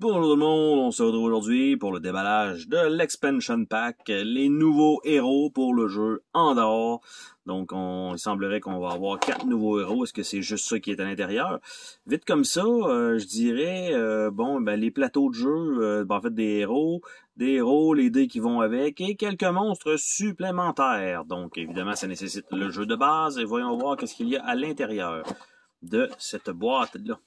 Bonjour tout le monde, on se retrouve aujourd'hui pour le déballage de l'Expansion Pack, les nouveaux héros pour le jeu Andor. Donc il semblerait qu'on va avoir 4 nouveaux héros. Est-ce que c'est juste ça qui est à l'intérieur? Vite comme ça, je dirais, les plateaux de jeu, en fait des héros, les dés qui vont avec et quelques monstres supplémentaires. Donc évidemment, ça nécessite le jeu de base et voyons voir qu'est-ce qu'il y a à l'intérieur de cette boîte-là.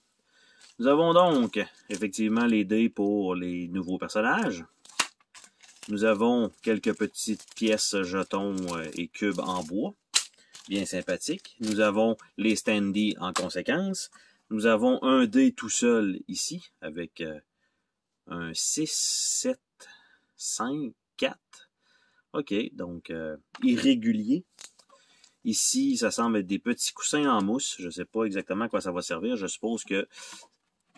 Nous avons donc, effectivement, les dés pour les nouveaux personnages. Nous avons quelques petites pièces, jetons et cubes en bois. Bien sympathiques. Nous avons les standees en conséquence. Nous avons un dé tout seul ici, avec un 6, 7, 5, 4. OK, donc irrégulier. Ici, ça semble être des petits coussins en mousse. Je ne sais pas exactement à quoi ça va servir. Je suppose que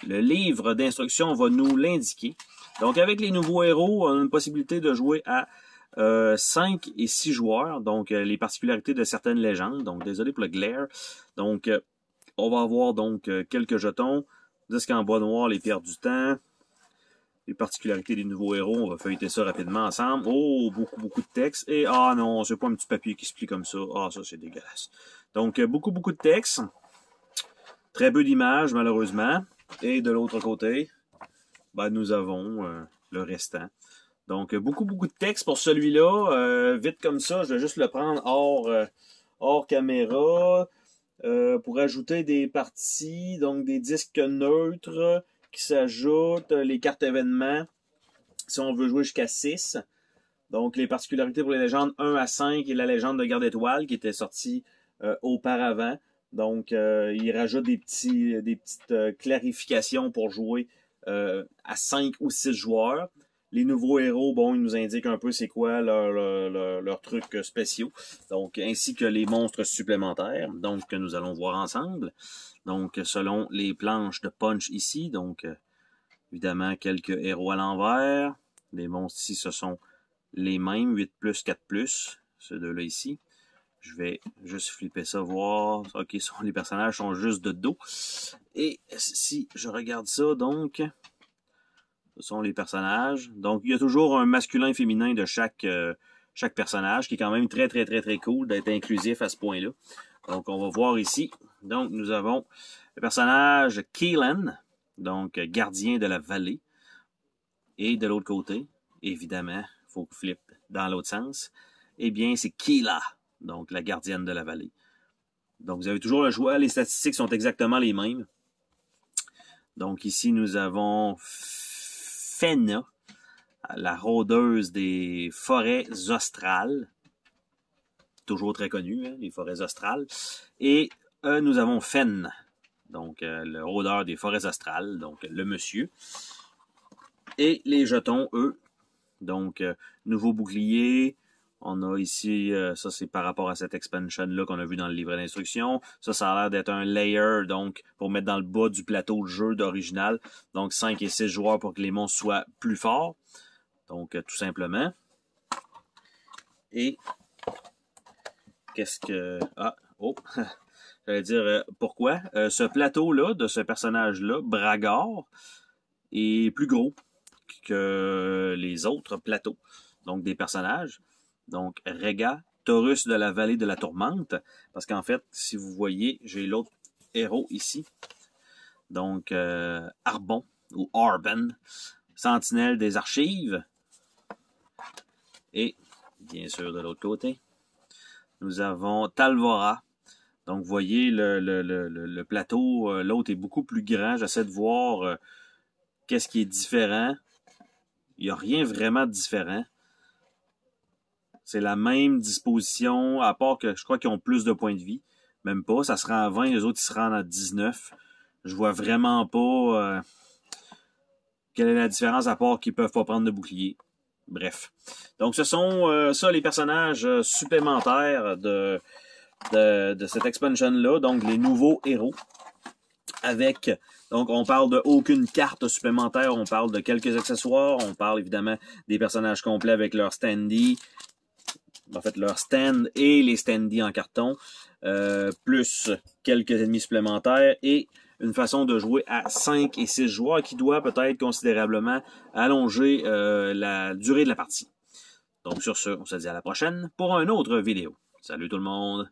le livre d'instructions va nous l'indiquer. Donc, avec les nouveaux héros, on a une possibilité de jouer à 5 et 6 joueurs. Donc, les particularités de certaines légendes. Donc, désolé pour le glare. Donc, on va avoir donc quelques jetons. Disque en bois noir, les pierres du temps. Les particularités des nouveaux héros. On va feuilleter ça rapidement ensemble. Oh, beaucoup de texte. Et, ah non, c'est pas un petit papier qui se plie comme ça. Ah, ça, c'est dégueulasse. Donc, beaucoup de texte. Très peu d'images, malheureusement. Et de l'autre côté, nous avons le restant. Donc, beaucoup de texte pour celui-là. Vite comme ça, je vais juste le prendre hors caméra. Pour ajouter des parties, donc des disques neutres qui s'ajoutent, les cartes événements, si on veut jouer jusqu'à 6. Donc, les particularités pour les légendes 1 à 5 et la légende de Garde Étoile qui était sortie auparavant. Donc, il rajoute des petites clarifications pour jouer à 5 ou 6 joueurs. Les nouveaux héros, ils nous indiquent un peu c'est quoi leurs trucs spéciaux. Donc, ainsi que les monstres supplémentaires, donc que nous allons voir ensemble. Donc, selon les planches de punch ici, donc évidemment quelques héros à l'envers. Les monstres ici, ce sont les mêmes, 8+, 4+, ceux deux-là ici. Je vais juste flipper ça, voir. OK, les personnages sont juste de dos. Et si je regarde ça, donc, ce sont les personnages. Donc, il y a toujours un masculin et féminin de chaque personnage, qui est quand même très cool d'être inclusif à ce point-là. Donc, on va voir ici. Donc, nous avons le personnage Keelan, donc gardien de la vallée. Et de l'autre côté, évidemment, il faut que flip dans l'autre sens. Eh bien, c'est Keela. Donc, la gardienne de la vallée. Donc, vous avez toujours le choix. Les statistiques sont exactement les mêmes. Donc, ici, nous avons Fenna, la rôdeuse des forêts australes. Toujours très connue, hein, les forêts australes. Et nous avons Fenn, donc le rôdeur des forêts australes, donc le monsieur. Et les jetons, eux, donc nouveau bouclier. On a ici, ça c'est par rapport à cette expansion-là qu'on a vu dans le livret d'instruction. Ça a l'air d'être un layer, donc, pour mettre dans le bas du plateau de jeu d'original. Donc, 5 et 6 joueurs pour que les monstres soient plus forts. Donc, tout simplement. Et, qu'est-ce que... j'allais dire, pourquoi? Ce plateau-là, de ce personnage-là, Bragar, est plus gros que les autres plateaux. Donc, des personnages. Donc, Rega, Taurus de la vallée de la tourmente. Parce qu'en fait, si vous voyez, j'ai l'autre héros ici. Donc, Arbon, ou Arben, sentinelle des archives. Et, bien sûr, de l'autre côté, nous avons Talvora. Donc, vous voyez, le plateau, l'autre est beaucoup plus grand. J'essaie de voir qu'est-ce qui est différent. Il n'y a rien vraiment de différent. C'est la même disposition, à part que je crois qu'ils ont plus de points de vie. Même pas, ça se rend à 20, les autres ils se rendent à 19. Je vois vraiment pas quelle est la différence, à part qu'ils peuvent pas prendre de bouclier. Bref. Donc ce sont ça les personnages supplémentaires de cette expansion-là, donc les nouveaux héros. Avec, donc on parle de aucune carte supplémentaire, on parle de quelques accessoires, on parle évidemment des personnages complets avec leur standee. en fait, leur stand et les standees en carton, plus quelques ennemis supplémentaires et une façon de jouer à 5 et 6 joueurs qui doit peut-être considérablement allonger la durée de la partie. Donc sur ce, on se dit à la prochaine pour une autre vidéo. Salut tout le monde!